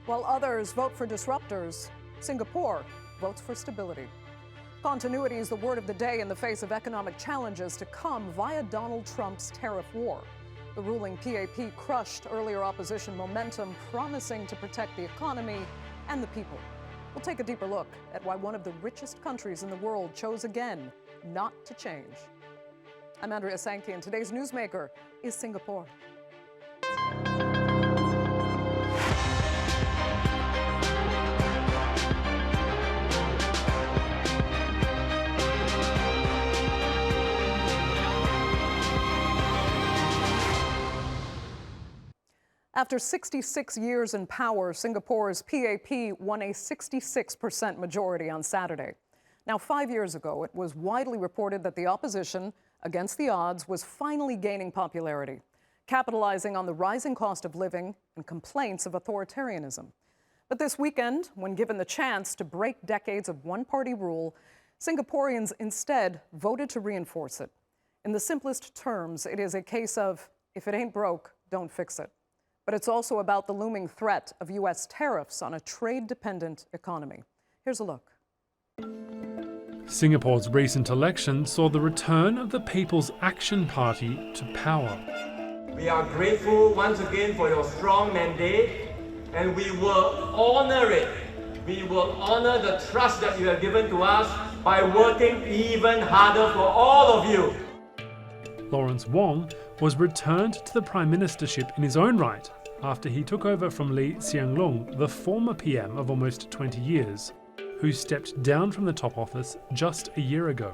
While others vote for disruptors, Singapore votes for stability. Continuity is the word of the day in the face of economic challenges to come via Donald Trump's tariff war. The ruling PAP crushed earlier opposition momentum, promising to protect the economy and the people. We'll take a deeper look at why one of the richest countries in the world chose again not to change. I'm Anantharajah Sankey, and today's Newsmaker is Singapore. After 66 years in power, Singapore's PAP won a 66% majority on Saturday. Now, 5 years ago, it was widely reported that the opposition, against the odds, was finally gaining popularity, capitalizing on the rising cost of living and complaints of authoritarianism. But this weekend, when given the chance to break decades of one-party rule, Singaporeans instead voted to reinforce it. In the simplest terms, it is a case of, if it ain't broke, don't fix it. But it's also about the looming threat of U.S. tariffs on a trade-dependent economy. Here's a look. Singapore's recent election saw the return of the People's Action Party to power. We are grateful once again for your strong mandate, and we will honor it. We will honor the trust that you have given to us by working even harder for all of you. Lawrence Wong was returned to the Prime Ministership in his own right after he took over from Lee Hsien Loong, the former PM of almost 20 years, who stepped down from the top office just a year ago.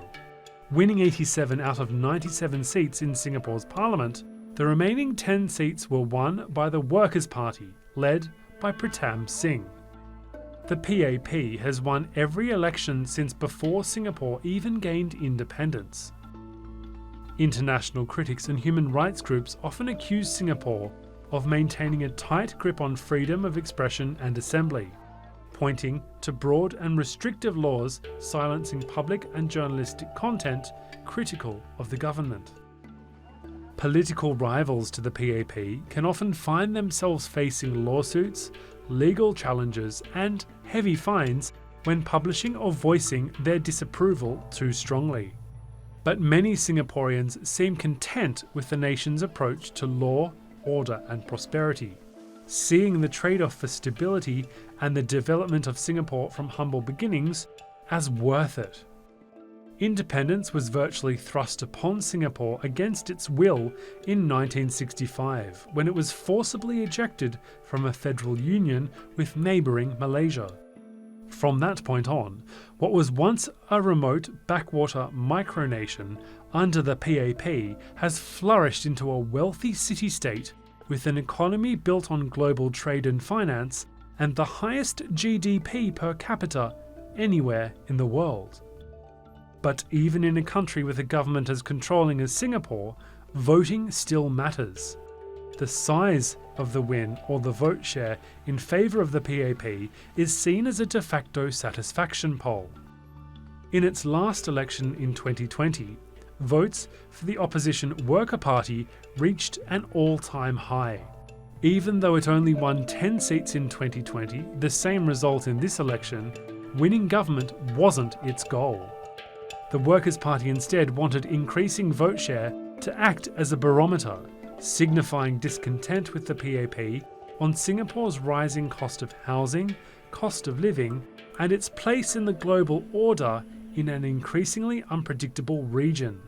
Winning 87 out of 97 seats in Singapore's parliament, the remaining 10 seats were won by the Workers' Party, led by Pritam Singh. The PAP has won every election since before Singapore even gained independence. International critics and human rights groups often accuse Singapore of maintaining a tight grip on freedom of expression and assembly, pointing to broad and restrictive laws silencing public and journalistic content critical of the government. Political rivals to the PAP can often find themselves facing lawsuits, legal challenges, and heavy fines when publishing or voicing their disapproval too strongly. But many Singaporeans seem content with the nation's approach to law, order, and prosperity, seeing the trade-off for stability and the development of Singapore from humble beginnings as worth it. Independence was virtually thrust upon Singapore against its will in 1965, when it was forcibly ejected from a federal union with neighbouring Malaysia. From that point on, what was once a remote backwater micronation under the PAP has flourished into a wealthy city-state with an economy built on global trade and finance and the highest GDP per capita anywhere in the world. But even in a country with a government as controlling as Singapore, voting still matters. The size of the win or the vote share in favour of the PAP is seen as a de facto satisfaction poll. In its last election in 2020, votes for the opposition Worker Party reached an all-time high. Even though it only won 10 seats in 2020, the same result in this election, winning government wasn't its goal. The Workers' Party instead wanted increasing vote share to act as a barometer, signifying discontent with the PAP on Singapore's rising cost of housing, cost of living, and its place in the global order in an increasingly unpredictable region.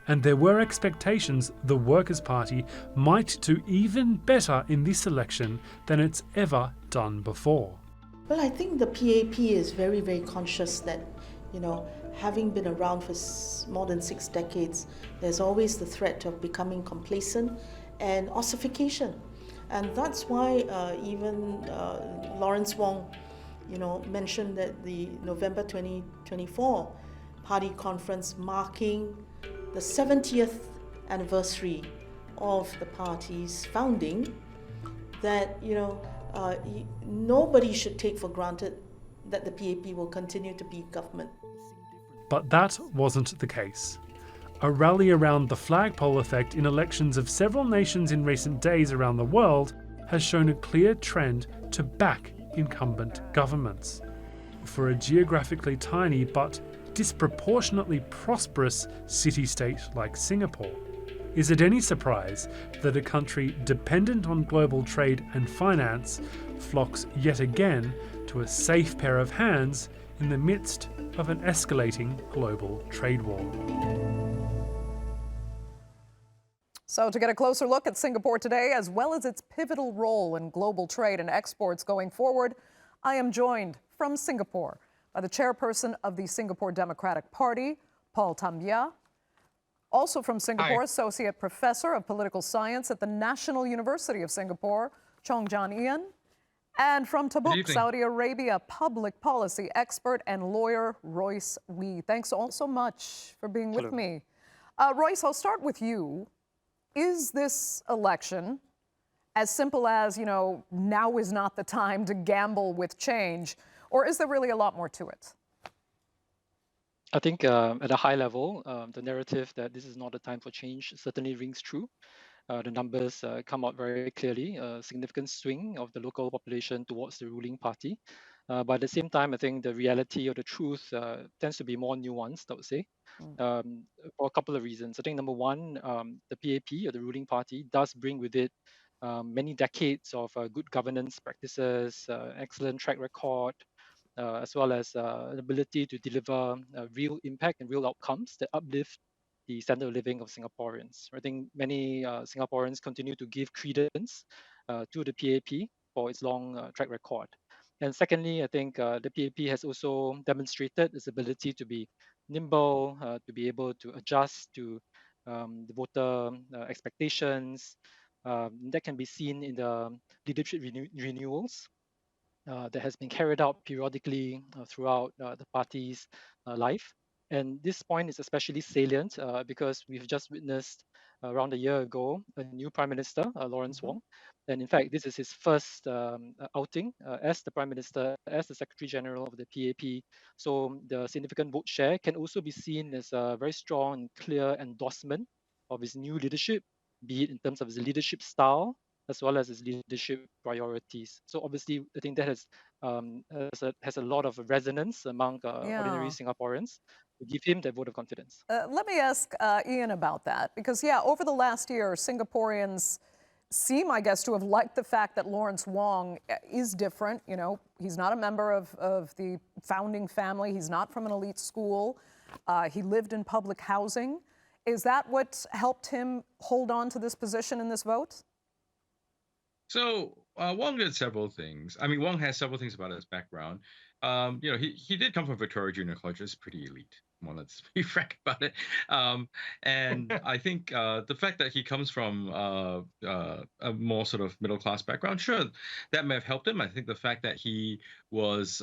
And there were expectations the Workers' Party might do even better in this election than it's ever done before. Well, I think the PAP is very, very conscious that, having been around for more than 6 decades, there's always the threat of becoming complacent and ossification. And that's why even Lawrence Wong, mentioned that the November 2024 party conference marking the 70th anniversary of the party's founding, that, nobody should take for granted that the PAP will continue to be government. But that wasn't the case. A rally around the flagpole effect in elections of several nations in recent days around the world has shown a clear trend to back incumbent governments. For a geographically tiny but disproportionately prosperous city-state like Singapore, is it any surprise that a country dependent on global trade and finance flocks yet again to a safe pair of hands in the midst of an escalating global trade war? So to get a closer look at Singapore today, as well as its pivotal role in global trade and exports going forward, I am joined from Singapore by the chairperson of the Singapore Democratic Party, Paul Tambyah. Also from Singapore, Hi. Associate Professor of Political Science at the National University of Singapore, Chong Ja Ian. And from Tabuk, Saudi Arabia, public policy expert and lawyer Royce Wee. Thanks all so much for being with me. Royce, I'll start with you. Is this election as simple as, now is not the time to gamble with change, or is there really a lot more to it? I think at a high level, the narrative that this is not a time for change certainly rings true. The numbers come out very clearly, a significant swing of the local population towards the ruling party. But at the same time, I think the reality or the truth tends to be more nuanced, I would say, for a couple of reasons. I think number one, the PAP or the ruling party does bring with it many decades of good governance practices, excellent track record, as well as an ability to deliver real impact and real outcomes that uplift the standard of living of Singaporeans. I think many Singaporeans continue to give credence to the PAP for its long track record. And secondly, I think the PAP has also demonstrated its ability to be nimble, to be able to adjust to the voter expectations. That can be seen in the leadership renewals that has been carried out periodically throughout the party's life. And this point is especially salient because we've just witnessed around a year ago a new Prime Minister, Lawrence Wong. And in fact, this is his first outing as the Prime Minister, as the Secretary General of the PAP. So the significant vote share can also be seen as a very strong and clear endorsement of his new leadership, be it in terms of his leadership style, as well as his leadership priorities. So obviously, I think that has a lot of resonance among ordinary Singaporeans to give him that vote of confidence. Let me ask Ian about that, because over the last year, Singaporeans seem, I guess, to have liked the fact that Lawrence Wong is different. He's not a member of the founding family. He's not from an elite school. He lived in public housing. Is that what helped him hold on to this position in this vote? So Wong did several things. I mean, Wong has several things about his background. He did come from Victoria Junior College, which is pretty elite. Well, let's be frank about it. And I think the fact that he comes from a more sort of middle class background, sure, that may have helped him. I think the fact that he was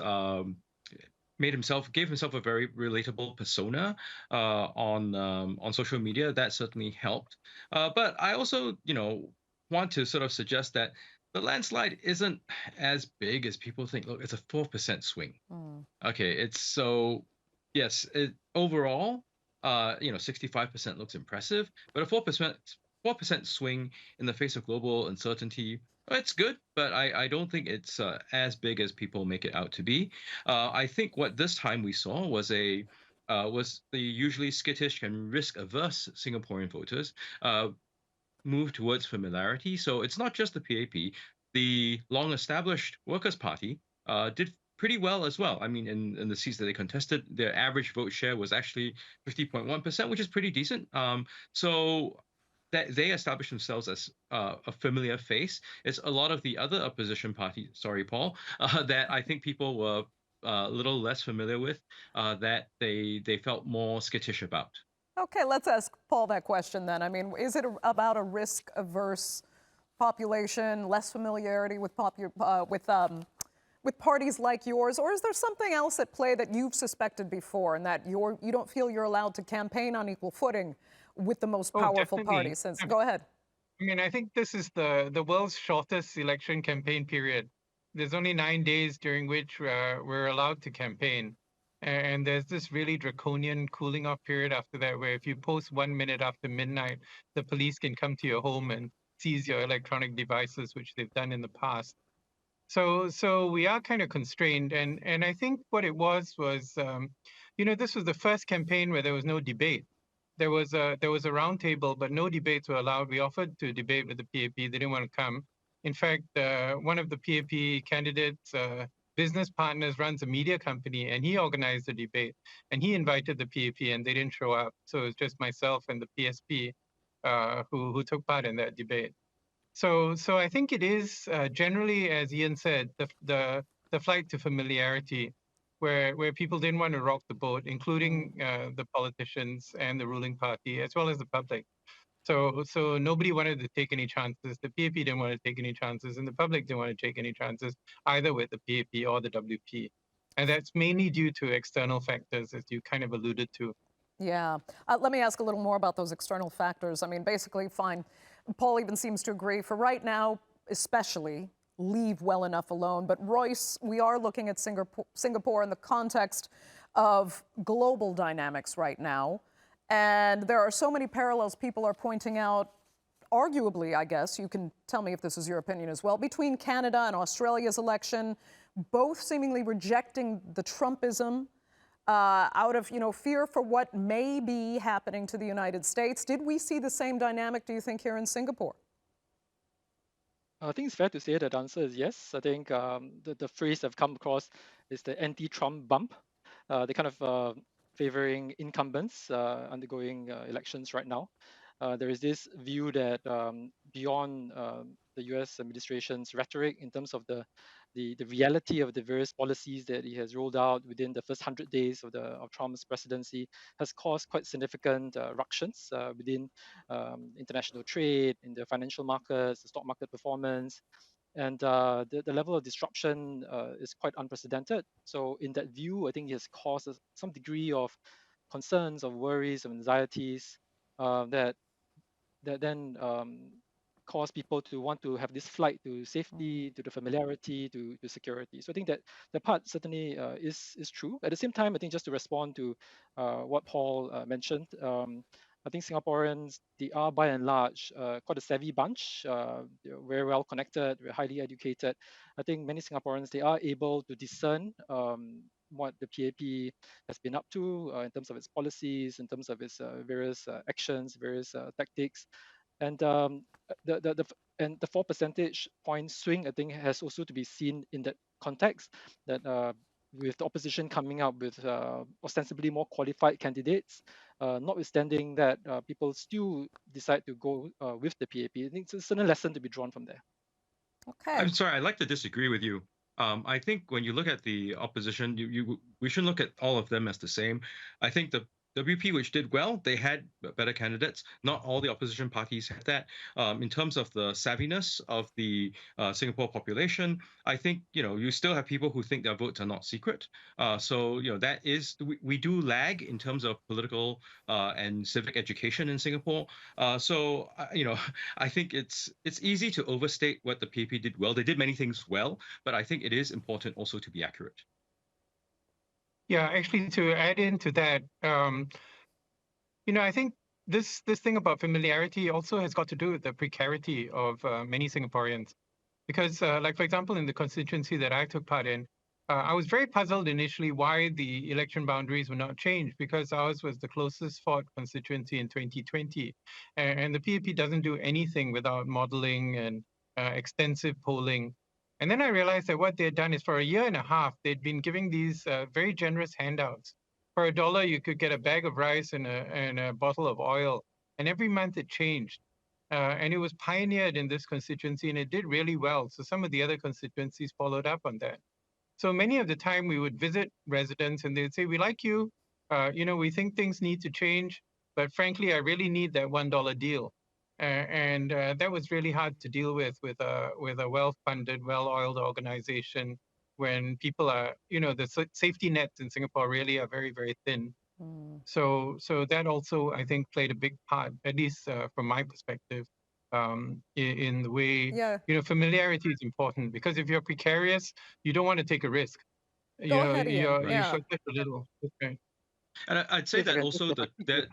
gave himself a very relatable persona on social media, that certainly helped. But I also, want to sort of suggest that the landslide isn't as big as people think. Look, it's a 4% swing. Okay, it's so, yes, overall, 65% looks impressive, but a 4% swing in the face of global uncertainty, it's good, but I don't think it's as big as people make it out to be. I think what this time we saw was the usually skittish and risk-averse Singaporean voters move towards familiarity. So it's not just the PAP. The long-established Workers' Party did pretty well as well. I mean, in the seats that they contested, their average vote share was actually 50.1%, which is pretty decent. So that they established themselves as a familiar face. It's a lot of the other opposition parties, sorry, Paul, that I think people were a little less familiar with, that they felt more skittish about. Okay, let's ask Paul that question then. I mean, is it about a risk-averse population, less familiarity with parties like yours, or is there something else at play that you've suspected before, and that you don't feel you're allowed to campaign on equal footing with the most powerful party? Go ahead. I mean, I think this is the world's shortest election campaign period. There's only 9 days during which we're allowed to campaign. And there's this really draconian cooling off period after that, where if you post 1 minute after midnight, the police can come to your home and seize your electronic devices, which they've done in the past. So we are kind of constrained, and I think what it was, this was the first campaign where there was no debate. There was a roundtable, but no debates were allowed. We offered to debate with the PAP; they didn't want to come. In fact, one of the PAP candidates' business partners runs a media company, and he organized the debate, and he invited the PAP, and they didn't show up. So it was just myself and the PSP who took part in that debate. So I think it is generally, as Ian said, the flight to familiarity, where people didn't want to rock the boat, including the politicians and the ruling party, as well as the public. So nobody wanted to take any chances. The PAP didn't want to take any chances, and the public didn't want to take any chances either with the PAP or the WP. And that's mainly due to external factors, as you kind of alluded to. Yeah. Let me ask a little more about those external factors. I mean, basically, fine. Paul even seems to agree. For right now, especially, leave well enough alone. But Royce, we are looking at Singapore in the context of global dynamics right now. And there are so many parallels people are pointing out, arguably, I guess, you can tell me if this is your opinion as well, between Canada and Australia's election, both seemingly rejecting the Trumpism out of fear for what may be happening to the United States. Did we see the same dynamic, do you think, here in Singapore? I think it's fair to say that the answer is yes. I think the phrase I've come across is the anti-Trump bump. They're kind of favoring incumbents undergoing elections right now. There is this view that beyond the US administration's rhetoric in terms of the reality of the various policies that he has rolled out within the first 100 days of Trump's presidency has caused quite significant ructions within international trade, in the financial markets, the stock market performance. And the level of disruption is quite unprecedented. So in that view, I think it has caused some degree of concerns, of worries, of anxieties that then cause people to want to have this flight to safety, to the familiarity, to security. So I think that the part certainly is true. At the same time, I think just to respond to what Paul mentioned, I think Singaporeans, they are by and large quite a savvy bunch. They're very well connected, we're highly educated. I think many Singaporeans, they are able to discern what the PAP has been up to in terms of its policies, in terms of its various actions, various tactics. And the 4 percentage point swing, I think, has also to be seen in that context, that with the opposition coming up with ostensibly more qualified candidates, notwithstanding that people still decide to go with the PAP. I think it's a certain lesson to be drawn from there. Okay. I'm sorry, I'd like to disagree with you. I think when you look at the opposition, we shouldn't look at all of them as the same. I think the WP, which did well, they had better candidates. Not all the opposition parties had that. In terms of the savviness of the Singapore population, I think you still have people who think their votes are not secret. So that is we do lag in terms of political and civic education in Singapore. So I think it's easy to overstate what the PAP did well. They did many things well, but I think it is important also to be accurate. Yeah, actually, to add into that, I think this thing about familiarity also has got to do with the precarity of many Singaporeans. Because, like, for example, in the constituency that I took part in, I was very puzzled initially why the election boundaries were not changed, because ours was the closest fought constituency in 2020. And the PAP doesn't do anything without modeling and extensive polling. And then I realized that what they had done is for a year and a half, they'd been giving these very generous handouts. For $1, you could get a bag of rice and a bottle of oil. And every month it changed. And it was pioneered in this constituency, and it did really well. So some of the other constituencies followed up on that. So many of the time we would visit residents and they'd say, we like you, we think things need to change, but frankly, I really need that $1 deal. And that was really hard to deal with a well-funded, well-oiled organization when people are, the safety nets in Singapore really are very, very thin. So that also, I think, played a big part, at least from my perspective, in the way, familiarity is important, because if you're precarious, you don't want to take a risk. Go ahead, Ian. You forget a little. Okay. And I'd say that also that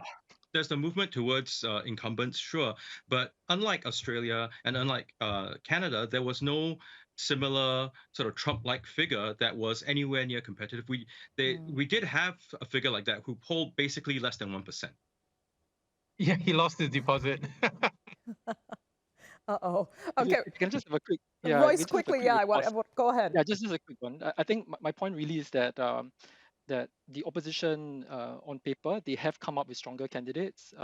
there's the movement towards incumbents, sure, but unlike Australia and unlike Canada, there was no similar sort of Trump-like figure that was anywhere near competitive. We did have a figure like that who polled basically less than 1%. Yeah, he lost his deposit. Uh-oh. If Okay. you can just have a quick, Royce, just have a quickly, quick response. go ahead. Yeah, just a quick one. I think my point really is that that the opposition on paper, they have come up with stronger candidates.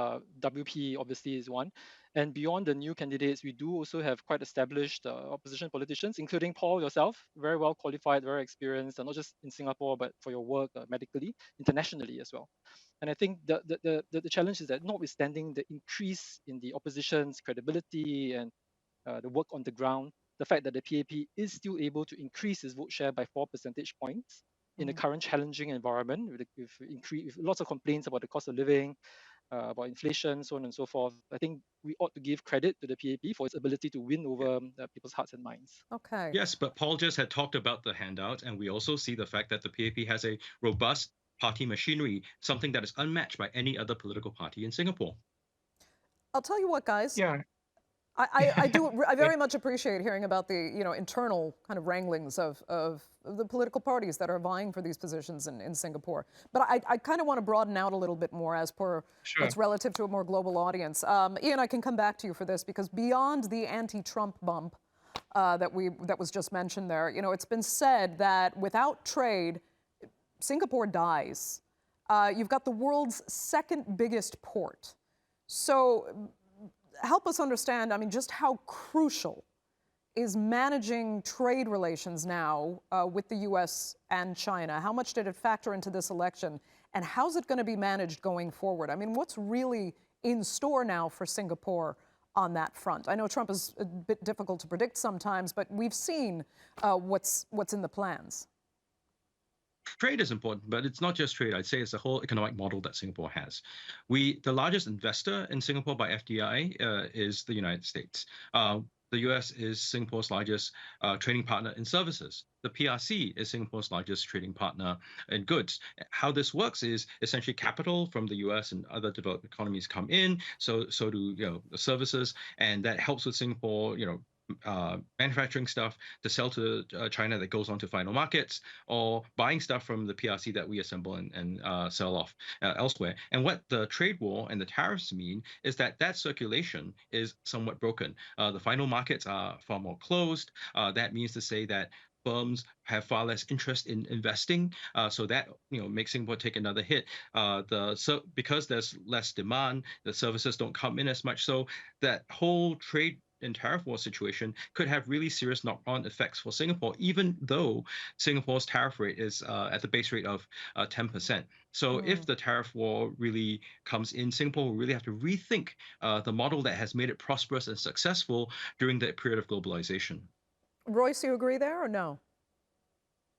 WP obviously is one. And beyond the new candidates, we do also have quite established opposition politicians, including Paul yourself, very well qualified, very experienced, and not just in Singapore, but for your work medically, internationally as well. And I think the challenge is that notwithstanding the increase in the opposition's credibility and the work on the ground, the fact that the PAP is still able to increase its vote share by 4 percentage points in the current challenging environment with lots of complaints about the cost of living, about inflation, so on and so forth. I think we ought to give credit to the PAP for its ability to win over people's hearts and minds. Okay. Yes, but Paul just had talked about the handout, and we also see the fact that the PAP has a robust party machinery, something that is unmatched by any other political party in Singapore. I'll tell you what, guys. Yeah. I very much appreciate hearing about the internal kind of wranglings of the political parties that are vying for these positions in Singapore. But I kind of want to broaden out a little bit more as per what's relative to a more global audience. Ian, I can come back to you for this because beyond the anti-Trump bump that was just mentioned there, it's been said that without trade, Singapore dies. You've got the world's second biggest port. So help us understand, just how crucial is managing trade relations now with the U.S. and China? How much did it factor into this election? And how's it going to be managed going forward? What's really in store now for Singapore on that front? I know Trump is a bit difficult to predict sometimes, but we've seen what's in the plans. Trade is important, but it's not just trade. I'd say it's the whole economic model that Singapore has. The largest investor in Singapore by FDI is the United States. The US is Singapore's largest trading partner in services. The PRC is Singapore's largest trading partner in goods. How this works is essentially capital from the US and other developed economies come in, so do the services, and that helps with Singapore, manufacturing stuff to sell to China that goes on to final markets, or buying stuff from the PRC that we assemble and sell off elsewhere. And what the trade war and the tariffs mean is that circulation is somewhat broken. The final markets are far more closed. That means to say that firms have far less interest in investing, so that makes Singapore take another hit. Because there's less demand, the services don't come in as much. So that whole trade and tariff war situation could have really serious knock-on effects for Singapore, even though Singapore's tariff rate is at the base rate of 10%. So if the tariff war really comes in, Singapore will really have to rethink the model that has made it prosperous and successful during the period of globalization. Royce, you agree there or no?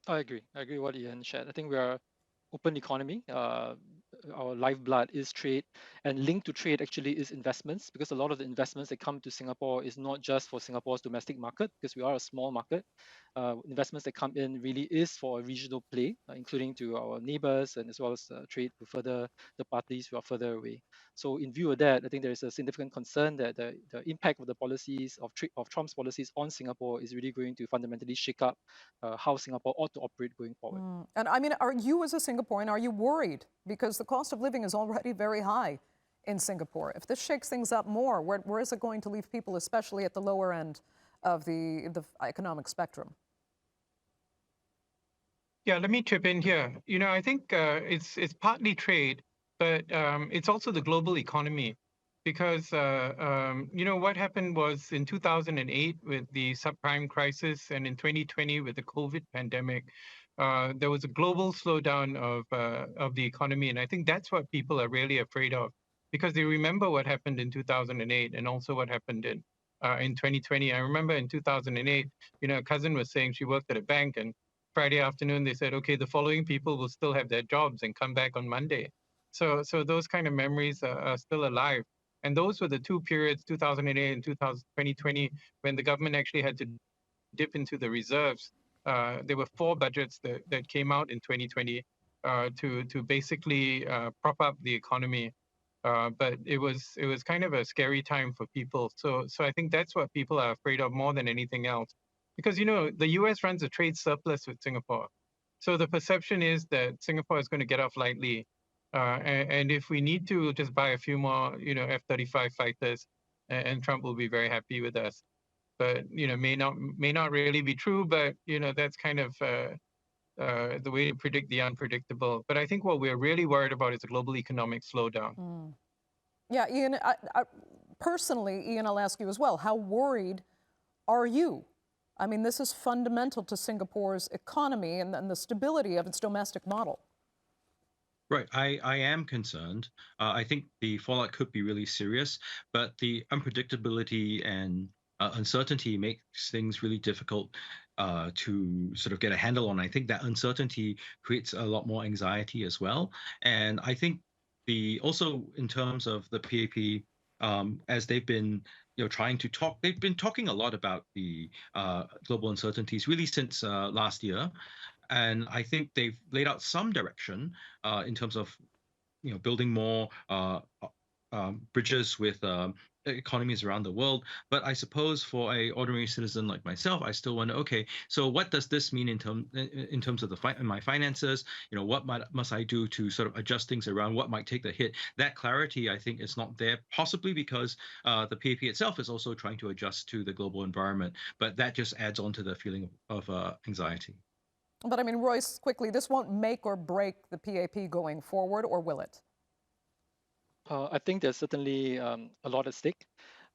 I agree with what Ian shared. I think we are open economy. Our lifeblood is trade, and linked to trade actually is investments, because a lot of the investments that come to Singapore is not just for Singapore's domestic market, because we are a small market. Investments that come in really is for a regional play, including to our neighbors and as well as trade to further the parties who are further away. So in view of that, I think there is a significant concern that the impact of the policies of Trump's policies on Singapore is really going to fundamentally shake up how Singapore ought to operate going forward. And are you as a Singaporean, are you worried? Because the cost of living is already very high in Singapore. If this shakes things up more, where is it going to leave people, especially at the lower end of the economic spectrum? Yeah, let me chip in here. I think it's partly trade, but it's also the global economy, because what happened was in 2008 with the subprime crisis, and in 2020 with the COVID pandemic, there was a global slowdown of the economy, and I think that's what people are really afraid of, because they remember what happened in 2008 and also what happened in 2020. I remember in 2008, a cousin was saying she worked at a bank, and Friday afternoon they said, okay, the following people will still have their jobs and come back on Monday. So those kind of memories are still alive. And those were the two periods, 2008 and 2020, when the government actually had to dip into the reserves. There were 4 budgets that came out in 2020 to basically prop up the economy. But it was kind of a scary time for people. So I think that's what people are afraid of more than anything else. because the US runs a trade surplus with Singapore. So the perception is that Singapore is going to get off lightly. And if we need to just buy a few more, F-35 fighters, and Trump will be very happy with us. But, may not really be true, but, that's kind of the way to predict the unpredictable. But I think what we're really worried about is a global economic slowdown. Yeah, Ian, personally, Ian, I'll ask you as well, how worried are you? I mean, this is fundamental to Singapore's economy and the stability of its domestic model. Right. I am concerned. I think the fallout could be really serious, but the unpredictability and uncertainty makes things really difficult to sort of get a handle on. I think that uncertainty creates a lot more anxiety as well. And I think also in terms of the PAP, as they've been trying to talk, they've been talking a lot about the global uncertainties really since last year. And I think they've laid out some direction in terms of building more bridges with economies around the world. But I suppose for a ordinary citizen like myself, I still wonder, okay, so what does this mean in terms of my finances? What must I do to sort of adjust things around? What might take the hit? That clarity, I think, is not there, possibly because the PAP itself is also trying to adjust to the global environment. But that just adds on to the feeling of anxiety. But I mean, Royce, quickly, this won't make or break the PAP going forward, or will it? I think there's certainly a lot at stake.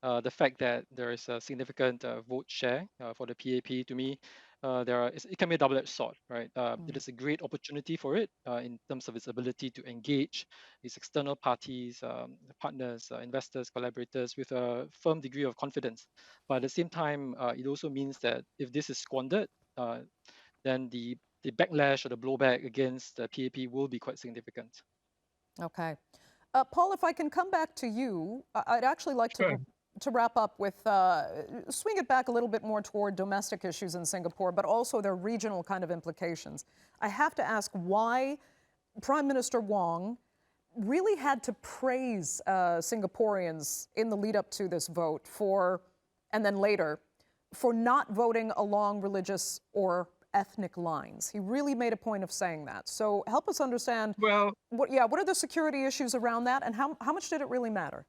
The fact that there is a significant vote share for the PAP, to me, it can be a double-edged sword, right? It is a great opportunity for it in terms of its ability to engage its external parties, partners, investors, collaborators with a firm degree of confidence. But at the same time, it also means that if this is squandered, then the backlash or the blowback against the PAP will be quite significant. Okay. Paul, if I can come back to you, I'd actually like to wrap up with, swing it back a little bit more toward domestic issues in Singapore, but also their regional kind of implications. I have to ask why Prime Minister Wong really had to praise Singaporeans in the lead up to this vote and then later, for not voting along religious or ethnic lines. He really made a point of saying that. So help us understand, what are the security issues around that, and how much did it really matter?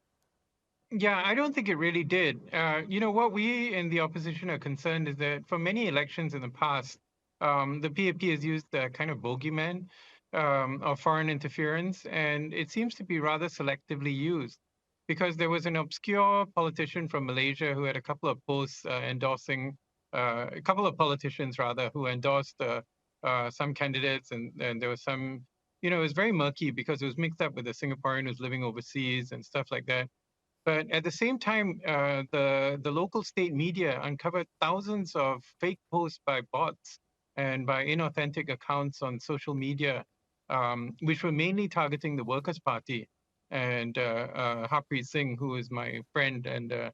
Yeah, I don't think it really did. What we in the opposition are concerned is that for many elections in the past, the PAP has used the kind of boogeyman of foreign interference, and it seems to be rather selectively used, because there was an obscure politician from Malaysia who had a couple of posts endorsing a couple of politicians rather who endorsed some candidates, and there was some, it was very murky because it was mixed up with a Singaporean who's living overseas and stuff like that. But at the same time, the local state media uncovered thousands of fake posts by bots and by inauthentic accounts on social media, which were mainly targeting the Workers' Party and Harpreet Singh, who is my friend and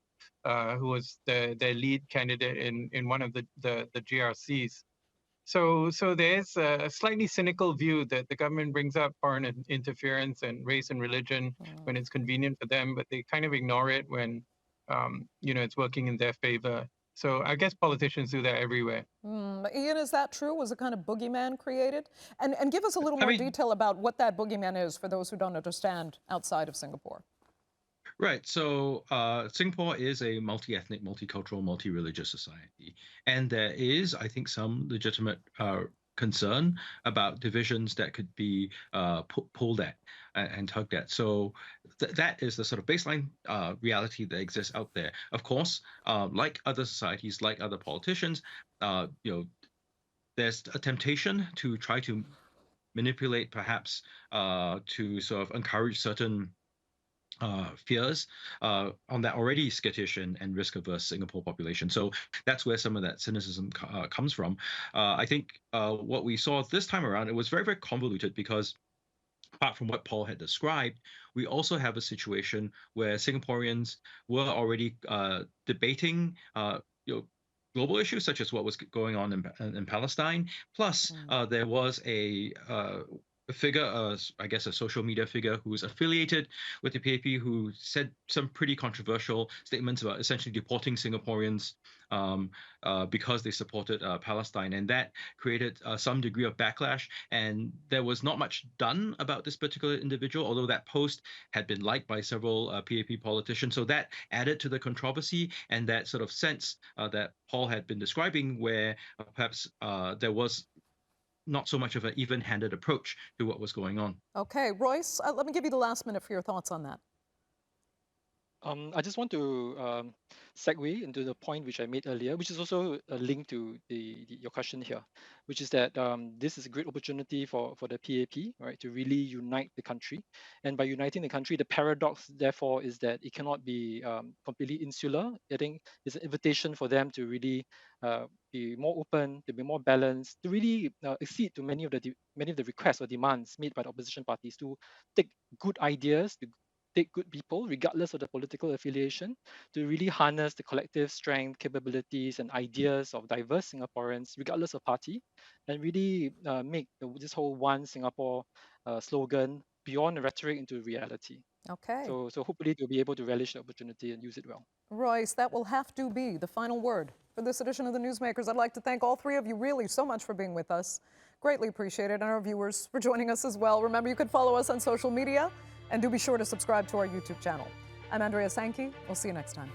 who was their lead candidate in one of the GRCs. So there's a slightly cynical view that the government brings up foreign interference and race and religion when it's convenient for them, but they kind of ignore it when it's working in their favor. So I guess politicians do that everywhere. Ian, is that true? Was a kind of boogeyman created? And give us a little more detail about what that boogeyman is for those who don't understand outside of Singapore. Right. So Singapore is a multi-ethnic, multicultural, multi-religious society. And there is, I think, some legitimate concern about divisions that could be pulled at and tugged at. So that is the sort of baseline reality that exists out there. Of course, like other societies, like other politicians, there's a temptation to try to manipulate, perhaps, to sort of encourage certain fears on that already skittish and risk-averse Singapore population. So that's where some of that cynicism comes from. I think what we saw this time around, it was very, very convoluted because apart from what Paul had described, we also have a situation where Singaporeans were already debating global issues such as what was going on in Palestine. Plus, there was a figure, I guess a social media figure who is affiliated with the PAP, who said some pretty controversial statements about essentially deporting Singaporeans because they supported Palestine, and that created some degree of backlash. And there was not much done about this particular individual, although that post had been liked by several PAP politicians. So that added to the controversy and that sort of sense that Paul had been describing, where perhaps there was not so much of an even-handed approach to what was going on. Okay, Royce, let me give you the last minute for your thoughts on that. I just want to segue into the point which I made earlier, which is also a link to your question here, which is that this is a great opportunity for the PAP, right, to really unite the country. And by uniting the country, the paradox, therefore, is that it cannot be completely insular. I think it's an invitation for them to really be more open, to be more balanced, to really accede to many of the requests or demands made by the opposition parties, to take good ideas, to take good people, regardless of the political affiliation, to really harness the collective strength, capabilities, and ideas of diverse Singaporeans, regardless of party, and really make this whole One Singapore slogan beyond the rhetoric into reality. Okay. So hopefully they'll be able to relish the opportunity and use it well. Royce, that will have to be the final word for this edition of the Newsmakers. I'd like to thank all three of you really so much for being with us. Greatly appreciated, and our viewers for joining us as well. Remember, you can follow us on social media, and do be sure to subscribe to our YouTube channel. I'm Andrea Sankey. We'll see you next time.